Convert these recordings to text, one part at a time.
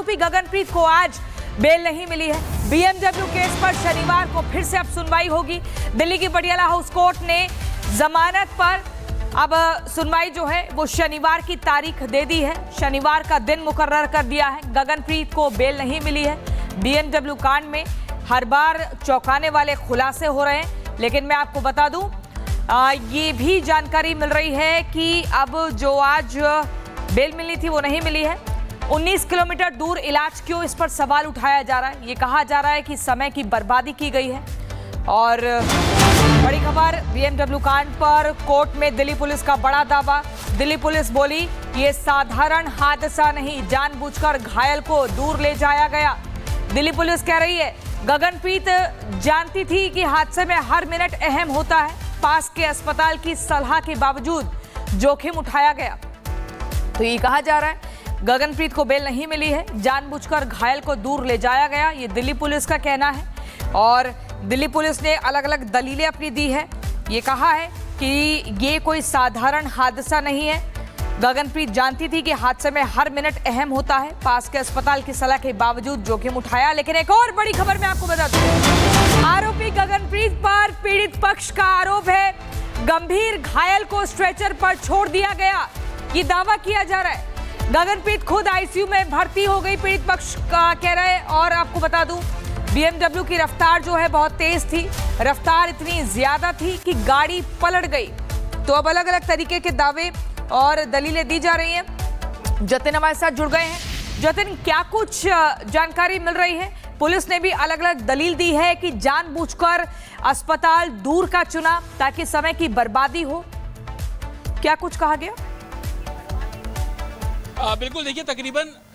आरोपी गगनप्रीत को आज बेल नहीं मिली है। बीएमडब्ल्यू केस पर शनिवार को फिर से अब सुनवाई होगी। दिल्ली की पटियाला हाउस कोर्ट ने जमानत पर अब सुनवाई जो है वो शनिवार की तारीख दे दी है। शनिवार का दिन मुकर्रर कर दिया है। गगनप्रीत को बेल नहीं मिली है। बीएमडब्ल्यू कांड में हर बार चौंकाने वाले खुलासे हो रहे हैं, लेकिन मैं आपको बता दूं ये भी जानकारी मिल रही है कि अब जो आज बेल मिली थी वो नहीं मिली है। 19 किलोमीटर दूर इलाज क्यों, इस पर सवाल उठाया जा रहा है। ये कहा जा रहा है कि समय की बर्बादी की गई है। और बड़ी खबर, बीएमडब्ल्यू कांड पर कोर्ट में दिल्ली पुलिस का बड़ा दावा। दिल्ली पुलिस बोली ये साधारण हादसा नहीं, जानबूझकर घायल को दूर ले जाया गया। दिल्ली पुलिस कह रही है गगनप्रीत जानती थी कि हादसे में हर मिनट अहम होता है। पास के अस्पताल की सलाह के बावजूद जोखिम उठाया गया। तो ये कहा जा रहा है गगनप्रीत को बेल नहीं मिली है, जानबूझकर घायल को दूर ले जाया गया। ये दिल्ली पुलिस का कहना है और दिल्ली पुलिस ने अलग अलग दलीलें अपनी दी है। ये कहा है कि ये कोई साधारण हादसा नहीं है। गगनप्रीत जानती थी कि हादसे में हर मिनट अहम होता है। पास के अस्पताल की सलाह के बावजूद जोखिम उठाया। लेकिन एक और बड़ी खबर मैं आपको बता दूं, आरोपी गगनप्रीत पर पीड़ित पक्ष का आरोप है गंभीर घायल को स्ट्रेचर पर छोड़ दिया गया। ये दावा किया जा रहा है। गगनप्रीत खुद आईसीयू में भर्ती हो गई, पीड़ित पक्ष का कह रहा है। और आपको बता दूं बीएमडब्ल्यू की रफ्तार जो है बहुत तेज थी। रफ्तार इतनी ज्यादा थी कि गाड़ी पलट गई। तो अब अलग अलग तरीके के दावे और दलीलें दी जा रही हैं। जतिन हमारे साथ जुड़ गए हैं। जतिन, क्या कुछ जानकारी मिल रही है? पुलिस ने भी अलग अलग दलील दी है कि जानबूझकर अस्पताल दूर का चुना ताकि समय की बर्बादी हो। क्या कुछ कहा गया? बिल्कुल, देखिए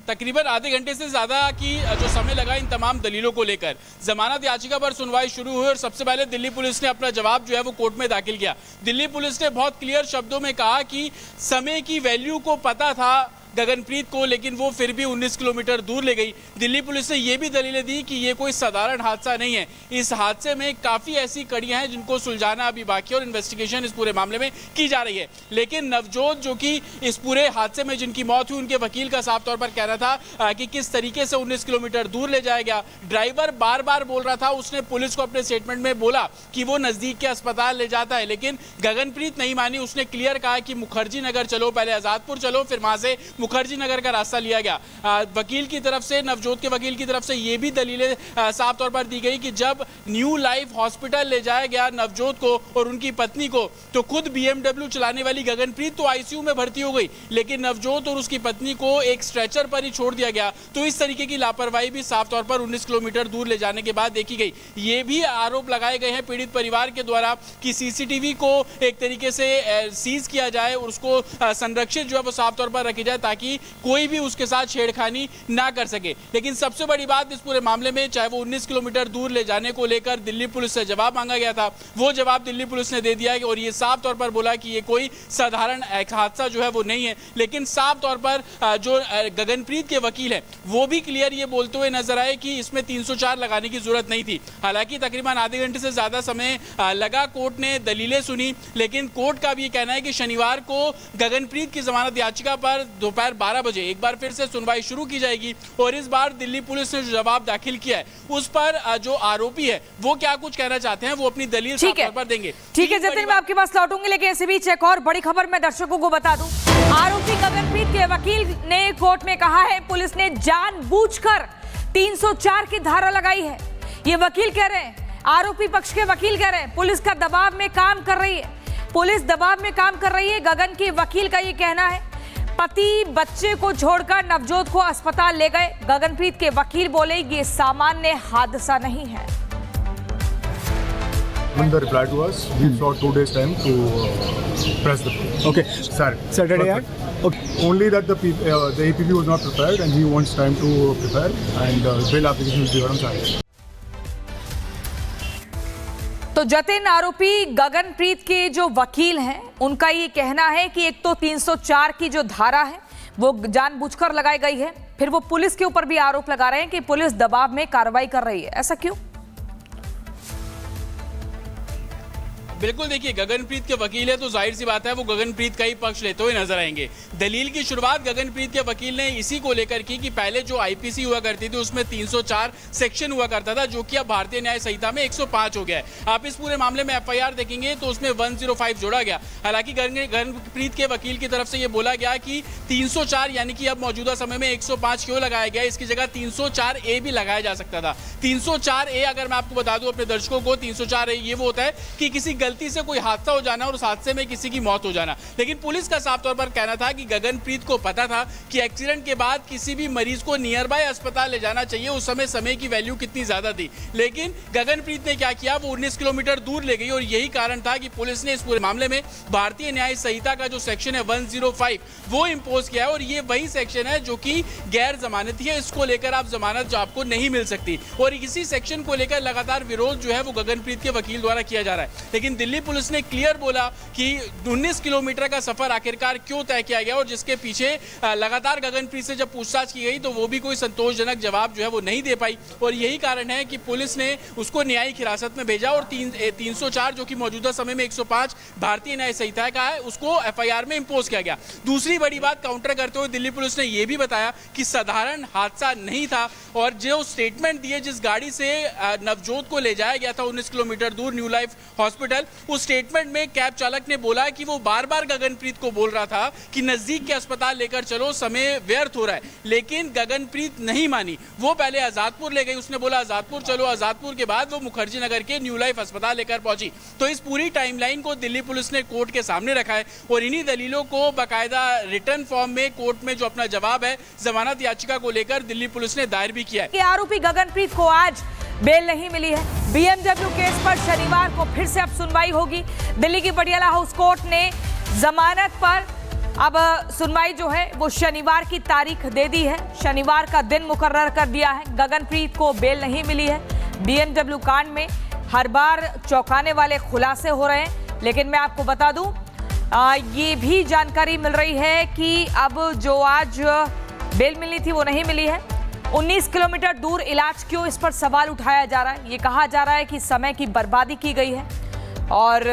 तकरीबन आधे घंटे से ज्यादा की जो समय लगा इन तमाम दलीलों को लेकर जमानत याचिका पर सुनवाई शुरू हुई और सबसे पहले दिल्ली पुलिस ने अपना जवाब जो है वो कोर्ट में दाखिल किया। दिल्ली पुलिस ने बहुत क्लियर शब्दों में कहा कि समय की वैल्यू को पता था गगनप्रीत को, लेकिन वो फिर भी 19 किलोमीटर दूर ले गई। दिल्ली पुलिस ने ये भी दलीलें दी कि ये कोई साधारण हादसा नहीं है। इस हादसे में काफ़ी ऐसी कड़ियां हैं जिनको सुलझाना अभी बाकी है और इन्वेस्टिगेशन इस पूरे मामले में की जा रही है। लेकिन नवजोत जो कि इस पूरे हादसे में जिनकी मौत हुई, उनके वकील का साफ तौर पर कहना था कि किस तरीके से 19 किलोमीटर दूर ले जाया गया। ड्राइवर बार बार बोल रहा था, उसने पुलिस को अपने स्टेटमेंट में बोला कि वो नज़दीक के अस्पताल ले जाता है, लेकिन गगनप्रीत नहीं मानी। उसने क्लियर कहा कि मुखर्जी नगर चलो, पहले आजादपुर चलो, फिर वहां से मुखर्जी नगर का रास्ता लिया गया। वकील की तरफ से, नवजोत के वकील की तरफ से ये भी दलीलें साफ तौर पर दी गई कि जब न्यू लाइफ हॉस्पिटल ले जाया गया नवजोत को और उनकी पत्नी को, तो खुद बीएमडब्ल्यू चलाने वाली गगनप्रीत तो आईसीयू में भर्ती हो गई, लेकिन नवजोत और उसकी पत्नी को एक स्ट्रेचर पर ही छोड़ दिया गया। तो इस तरीके की लापरवाही भी साफ तौर पर 19 किलोमीटर दूर ले जाने के बाद देखी गई। ये भी आरोप लगाए गए हैं पीड़ित परिवार के द्वारा कि सीसीटीवी को एक तरीके से सीज किया जाए और उसको संरक्षित जो है वो साफ तौर पर रखी जाए ताकि कोई भी उसके साथ छेड़खानी ना कर सके। लेकिन सबसे बड़ी बात इस पूरे मामले में, चाहे वो 19 किलोमीटर दूर ले जाने को लेकर दिल्ली पुलिस से जवाब मांगा गया था, वो जवाब दिल्ली पुलिस ने दे दिया है और ये साफ तौर पर बोला कि ये कोई साधारण हादसा जो है वो नहीं है। लेकिन साफ तौर पर जो गगनप्रीत के वकील हैं वो भी क्लियर ये बोलते हुए नजर आए कि इसमें 304 लगाने की जरूरत नहीं थी। हालांकि तकरीबन आधे घंटे से ज्यादा समय लगा, कोर्ट ने दलीलें सुनी, लेकिन कोर्ट का भी ये कहना है कि शनिवार को गगनप्रीत की जमानत याचिका पर दोपहर 12 बजे एक बार फिर से सुनवाई शुरू की जाएगी। और इस बार दिल्ली पुलिस ने जो जवाब दाखिल किया है उस पर जो आरोपी है वो क्या कुछ कहना चाहते हैं वो अपनी दलील साफ तौर पर देंगे। ठीक है जतिन, मैं आपके पास लौटूंगी, लेकिन इसी बीच एक और बड़ी खबर मैं दर्शकों को बता दूं। आरोपी गगनप्रीत के वकील ने कोर्ट में कहा है पुलिस ने जानबूझकर 304 की धारा लगाई है। ये वकील कह रहे हैं, आरोपी पक्ष के वकील कह रहे हैं पुलिस का दबाव में काम कर रही है, पुलिस दबाव में काम कर रही है। गगन के वकील का ये कहना है पति बच्चे को छोड़कर नवजोत को अस्पताल ले गए। गगनप्रीत के वकील बोले ये सामान्य हादसा नहीं है। When the reply to us, we sought 2 days time to press the case. Okay. Saturday. Okay. Only that the APP was not prepared and he wants time to prepare and bail application will be heard on Saturday. तो जतिन, आरोपी गगनप्रीत के जो वकील हैं उनका ये कहना है कि एक तो 304 की जो धारा है वो जानबूझकर लगाई गई है, फिर वो पुलिस के ऊपर भी आरोप लगा रहे हैं कि पुलिस दबाव में कार्रवाई कर रही है। ऐसा क्यों? बिल्कुल, देखिए गगनप्रीत के वकील है तो जाहिर सी बात है वो गगनप्रीत का ही पक्ष लेते हुए नजर आएंगे। दलील की शुरुआत गगनप्रीत के वकील ने इसी को लेकर की कि पहले जो आईपीसी हुआ करती थी उसमें 304 सेक्शन हुआ करता था, जो कि अब भारतीय न्याय संहिता में 105 हो गया है। आप इस पूरे मामले में एफआईआर देखेंगे तो उसमें 105 जोड़ा गया। हालांकि गगनप्रीत के वकील की तरफ से ये बोला गया कि 304 यानी कि अब मौजूदा समय में 105 क्यों लगाया गया, इसकी जगह 304A भी लगाया जा सकता था। 304A अगर मैं आपको बता दूं अपने दर्शकों को, 304A ये वो होता है कि किसी गलती से कोई हादसा हो जाना और उस हादसे में किसी की मौत हो जाना। लेकिन पुलिस का साफ तौर पर कहना था कि गगनप्रीत को पता था कि एक्सीडेंट के बाद किसी भी मरीज को नियर बाय अस्पताल ले जाना चाहिए। उस समय की वैल्यू कितनी ज्यादा थी, लेकिन गगनप्रीत ने क्या किया, वो 19 किलोमीटर दूर ले गई और यही कारण था कि पुलिस ने इस पूरे मामले में भारतीय न्याय संहिता का जो सेक्शन है 105 वो इंपोज किया है। और ये वही सेक्शन है जो कि गैर जमानती है, इसको लेकर आप जमानत जो आपको नहीं मिल सकती। और इसी सेक्शन को लेकर लगातार विरोध जो है वो गगनप्रीत के वकील द्वारा किया जा रहा है। लेकिन दिल्ली पुलिस ने क्लियर बोला कि 19 किलोमीटर का सफर आखिरकार क्यों तय किया गया, और जिसके पीछे लगातार गगनप्रीत से जब पूछताछ की गई तो वो भी कोई संतोषजनक जवाब जो है वो नहीं दे पाई। और यही कारण है कि पुलिस ने उसको न्यायिक हिरासत में भेजा और 304 जो कि मौजूदा समय में 105 भारतीय न्याय संहिता का है उसको एफआईआर में इंपोज किया गया। दूसरी बड़ी बात काउंटर करते हुए दिल्ली पुलिस ने यह भी बताया कि साधारण हादसा नहीं था, और जो स्टेटमेंट दिए जिस गाड़ी से नवजोत को ले जाया गया था 19 किलोमीटर दूर न्यू लाइफ हॉस्पिटल, उस स्टेटमेंट में कैब चालक ने बोला कि वो बार बार गगनप्रीत को बोल रहा था कि नजदीक के अस्पताल लेकर चलो, समय व्यर्थ हो रहा है। लेकिन गगनप्रीत नहीं मानी, वो पहले आजादपुर ले गई, उसने बोला आजादपुर चलो, आजादपुर के बाद वो मुखर्जी नगर के न्यू लाइफ अस्पताल लेकर पहुंची। तो इस पूरी टाइमलाइन को दिल्ली पुलिस ने कोर्ट के सामने रखा है और इन्हीं दलीलों को बाकायदा रिटर्न फॉर्म में कोर्ट में जो अपना जवाब है जमानत याचिका को लेकर दिल्ली पुलिस ने दायर भी किया है। आरोपी गगनप्रीत को आज बेल नहीं मिली है। बीएमडब्ल्यू केस पर शनिवार को फिर से अब सुनवाई होगी। दिल्ली की पटियाला हाउस कोर्ट ने जमानत पर अब सुनवाई जो है वो शनिवार की तारीख दे दी है, शनिवार का दिन मुकर्रर कर दिया है। गगनप्रीत को बेल नहीं मिली है। बीएमडब्ल्यू कांड में हर बार चौंकाने वाले खुलासे हो रहे हैं, लेकिन मैं आपको बता दूं ये भी जानकारी मिल रही है कि अब जो आज बेल मिली थी वो नहीं मिली है। 19 किलोमीटर दूर इलाज क्यों, इस पर सवाल उठाया जा रहा है। ये कहा जा रहा है कि समय की बर्बादी की गई है। और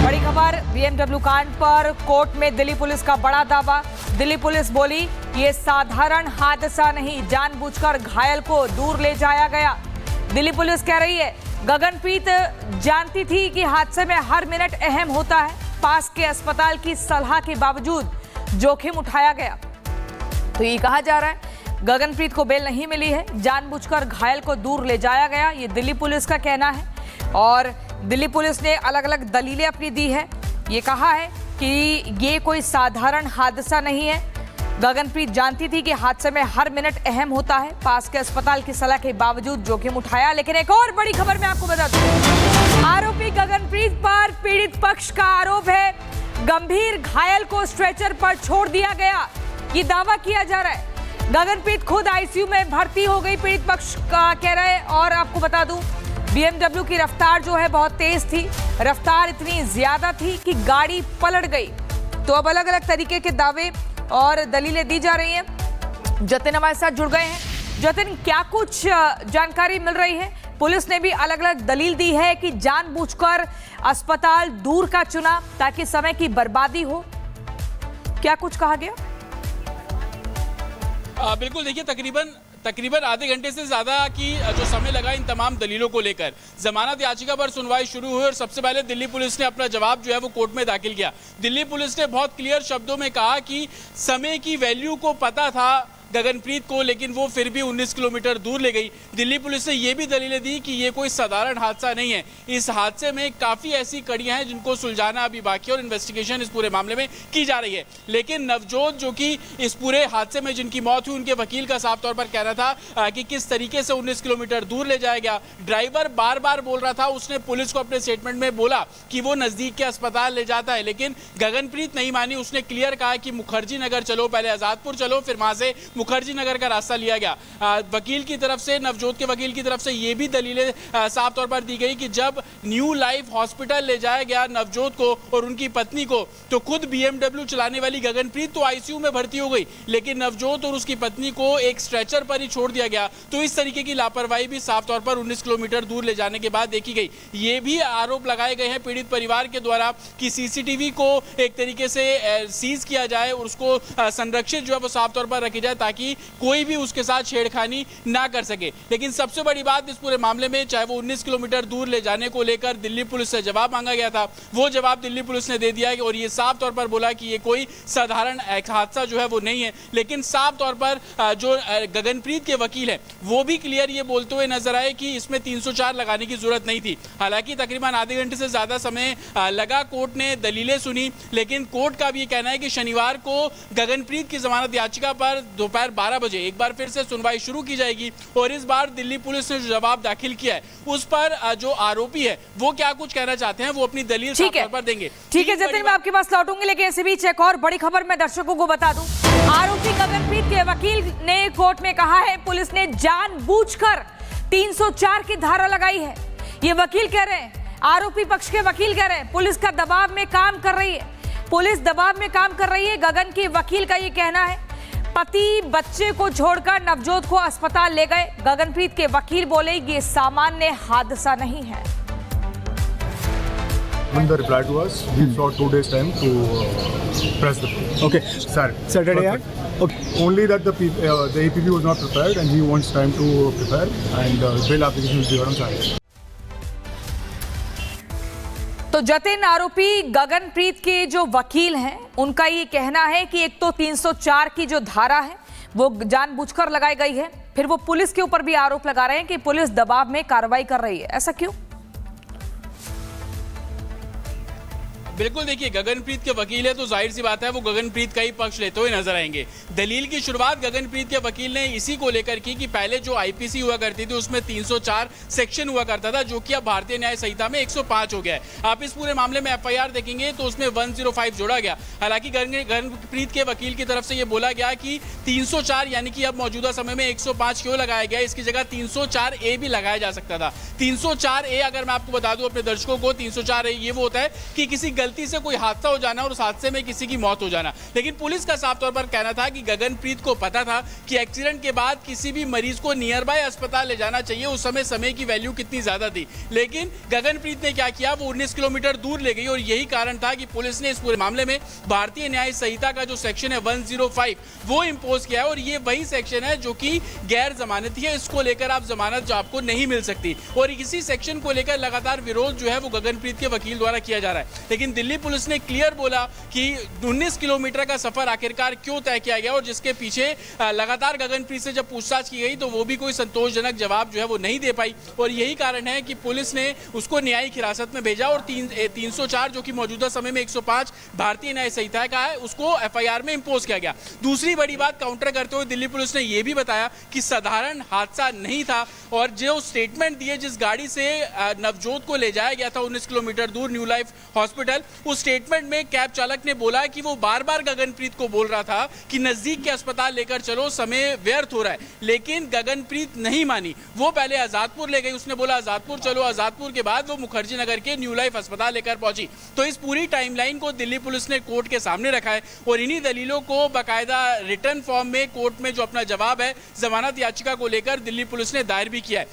बड़ी खबर, बीएमडब्ल्यू कांड पर कोर्ट में दिल्ली पुलिस का बड़ा दावा। दिल्ली पुलिस बोली ये साधारण हादसा नहीं, जानबूझकर घायल को दूर ले जाया गया। दिल्ली पुलिस कह रही है गगनप्रीत जानती थी कि हादसे में हर मिनट अहम होता है, पास के अस्पताल की सलाह के बावजूद जोखिम उठाया गया। तो ये कहा जा रहा है गगनप्रीत को बेल नहीं मिली है, जानबूझकर घायल को दूर ले जाया गया, ये दिल्ली पुलिस का कहना है। और दिल्ली पुलिस ने अलग अलग दलीलें अपनी दी है। ये कहा है कि ये कोई साधारण हादसा नहीं है, गगनप्रीत जानती थी कि हादसे में हर मिनट अहम होता है, पास के अस्पताल की सलाह के बावजूद जोखिम उठाया। लेकिन एक और बड़ी खबर मैं आपको बता दूं, आरोपी गगनप्रीत पर पीड़ित पक्ष का आरोप है गंभीर घायल को स्ट्रेचर पर छोड़ दिया गया, ये दावा किया जा रहा है। गगनप्रीत खुद आईसीयू में भर्ती हो गई, पीड़ित पक्ष का कह रहे हैं। और आपको बता दूं बीएमडब्ल्यू की रफ्तार जो है बहुत तेज थी, रफ्तार इतनी ज्यादा थी कि गाड़ी पलट गई। तो अब अलग अलग तरीके के दावे और दलीलें दी जा रही हैं। जतिन हमारे साथ जुड़ गए हैं। जतिन, क्या कुछ जानकारी मिल रही है? पुलिस ने भी अलग अलग दलील दी है कि जानबूझकर अस्पताल दूर का चुना ताकि समय की बर्बादी हो, क्या कुछ कहा गया? बिल्कुल, देखिए तकरीबन आधे घंटे से ज्यादा की जो समय लगा इन तमाम दलीलों को लेकर जमानत याचिका पर सुनवाई शुरू हुई और सबसे पहले दिल्ली पुलिस ने अपना जवाब जो है वो कोर्ट में दाखिल किया। दिल्ली पुलिस ने बहुत क्लियर शब्दों में कहा कि समय की वैल्यू को पता था गगनप्रीत को, लेकिन वो फिर भी 19 किलोमीटर दूर ले गई। दिल्ली पुलिस ने यह भी दलीलें दी कि ये कोई साधारण हादसा नहीं है, इस हादसे में काफी ऐसी कड़ियां हैं जिनको सुलझाना अभी बाकी है और इन्वेस्टिगेशन इस पूरे मामले में की जा रही है। लेकिन नवजोत जो कि इस पूरे हादसे में जिनकी मौत हुई, उनके वकील का साफ तौर पर कहना था कि किस तरीके से 19 किलोमीटर दूर ले जाया गया। ड्राइवर बार बार बोल रहा था, उसने पुलिस को अपने स्टेटमेंट में बोला कि वो नजदीक के अस्पताल ले जाता है, लेकिन गगनप्रीत नहीं मानी। उसने क्लियर कहा कि मुखर्जी नगर चलो, पहले आजादपुर चलो, फिर वहां से मुखर्जी नगर का रास्ता लिया गया। वकील की तरफ से, नवजोत के वकील की तरफ से ये भी दलीलें साफ तौर पर दी गई कि जब न्यू लाइफ हॉस्पिटल ले जाया गया नवजोत को और उनकी पत्नी को, तो खुद BMW चलाने वाली गगनप्रीत तो आईसीयू में भर्ती हो गई, लेकिन नवजोत और उसकी पत्नी को एक स्ट्रेचर पर ही छोड़ दिया गया। तो इस तरीके की लापरवाही भी साफ तौर पर 19 किलोमीटर दूर ले जाने के बाद देखी गई। ये भी आरोप लगाए गए हैं पीड़ित परिवार के द्वारा कि सीसीटीवी को एक तरीके से सीज किया जाए और उसको संरक्षित जो है वो साफ तौर पर रखी जाए ताकि कोई भी उसके साथ छेड़खानी ना कर सके। लेकिन सबसे बड़ी बात इस पूरे मामले में, चाहे वो 19 किलोमीटर दूर ले जाने को लेकर दिल्ली पुलिस से जवाब मांगा गया था, वो जवाब दिल्ली पुलिस ने दे दिया है और ये साफ तौर पर बोला कि ये कोई साधारण हादसा जो है वो नहीं है। लेकिन साफ तौर पर जो गगनप्रीत के वकील हैं वो भी क्लियर ये बोलते हुए नजर आए कि इसमें 304 लगाने की जरूरत नहीं थी। हालांकि तकरीबन आधे घंटे से ज्यादा समय लगा, कोर्ट ने दलीलें सुनी, लेकिन कोर्ट का भी ये कहना है कि शनिवार को गगनप्रीत की जमानत याचिका पर दोपहर 12 बजे एक बार फिर से सुनवाई शुरू की जाएगी और इस बार दिल्ली पुलिस ने जो जवाब दाखिल किया है उस पर जो आरोपी है वो क्या कुछ कहना चाहते हैं वो अपनी दलील साफ तौर पर देंगे। ठीक है जतिन, मैं आपके पास लौटूंगी, लेकिन इसी बीच एक और बड़ी खबर मैं दर्शकों को बता दूं। आरोपी गगनप्रीत के वकील ने कोर्ट में कहा है पुलिस ने जानबूझकर 304 की धारा लगाई है। ये वकील कह रहे हैं, आरोपी पक्ष के वकील कह रहे हैं पुलिस का दबाव में काम कर रही है, पुलिस दबाव में काम कर रही है। गगन के वकील का ये कहना है पति बच्चे को छोड़कर नवजोत को अस्पताल ले गए। गगनप्रीत के वकील बोले ये सामान्य हादसा नहीं है। When the reply to us, we sought 2 days time to press the case. Okay. Saturday, Perfect. okay. Only that the APP was not prepared and he wants time to prepare and bail application will be on Saturday. तो जतिन, आरोपी गगनप्रीत के जो वकील हैं उनका ये कहना है कि एक तो 304 की जो धारा है वो जानबूझकर लगाई गई है, फिर वो पुलिस के ऊपर भी आरोप लगा रहे हैं कि पुलिस दबाव में कार्रवाई कर रही है। ऐसा क्यों? बिल्कुल, देखिए गगनप्रीत के वकील है तो जाहिर सी बात है वो गगनप्रीत का ही पक्ष लेते हुए नजर आएंगे। दलील की शुरुआत गगनप्रीत के वकील ने इसी को लेकर की कि पहले जो आईपीसी हुआ करती थी उसमें 304 सेक्शन हुआ करता था जो कि अब भारतीय न्याय संहिता में 105 हो गया है। आप इस पूरे मामले में एफआईआर देखेंगे तो उसमें 105 जोड़ा गया। हालांकि गगनप्रीत के वकील की तरफ से ये बोला गया कि 304 यानी कि अब मौजूदा समय में 105 क्यों लगाया गया, इसकी जगह 304A भी लगाया जा सकता था। 304A अगर मैं आपको बता दूं अपने दर्शकों को, 304A ये वो होता है कि किसी गलती से कोई हादसा हो जाना और उस हादसे में किसी की मौत हो जाना। लेकिन पुलिस का साफ तौर पर कहना था कि गगनप्रीत को पता था कि एक्सीडेंट के बाद किसी भी मरीज को नियर बाय अस्पताल ले जाना चाहिए, उस समय की वैल्यू कितनी ज्यादा थी। लेकिन गगनप्रीत ने क्या किया, वो 19 किलोमीटर दूर ले गई और यही कारण था कि पुलिस ने इस पूरे मामले में भारतीय न्याय संहिता का जो सेक्शन है 105 वो इंपोज किया है और ये वही सेक्शन है जो कि गैर जमानती है। इसको लेकर आप जमानत जो आपको नहीं मिल सकती और इसी सेक्शन को लेकर लगातार विरोध जो है वो गगनप्रीत के वकील द्वारा किया जा रहा है। लेकिन दिल्ली पुलिस ने क्लियर बोला कि 19 किलोमीटर का सफर आखिरकार क्यों तय किया गया और जिसके पीछे लगातार गगनप्रीत से जब पूछताछ की गई तो वो भी कोई संतोषजनक जवाब जो है वो नहीं दे पाई और यही कारण है कि पुलिस ने उसको न्यायिक हिरासत में भेजा और 304 जो कि मौजूदा समय में 105 भारतीय न्याय संहिता का है उसको एफआईआर में इंपोज किया गया। दूसरी बड़ी बात काउंटर करते हुए दिल्ली पुलिस ने यह भी बताया कि साधारण हादसा नहीं था और जो स्टेटमेंट दिए जिस गाड़ी से नवजोत को ले जाया गया था 19 किलोमीटर दूर न्यू लाइफ हॉस्पिटल, उस स्टेटमेंट में कैब चालक ने बोला कि वो बार बार गगनप्रीत को बोल रहा था कि नजदीक के अस्पताल लेकर चलो, समय व्यर्थ हो रहा है। लेकिन गगनप्रीत नहीं मानी, वो पहले आजादपुर ले गई, उसने बोला आजादपुर चलो, आजादपुर के बाद वो मुखर्जी नगर के न्यू लाइफ अस्पताल लेकर पहुंची। तो इस पूरी टाइमलाइन को दिल्ली पुलिस ने कोर्ट के सामने रखा है और इन्हीं दलीलों को बाकायदा रिटर्न फॉर्म में कोर्ट में जो अपना जवाब है जमानत याचिका को लेकर दिल्ली पुलिस ने दायर भी किया है।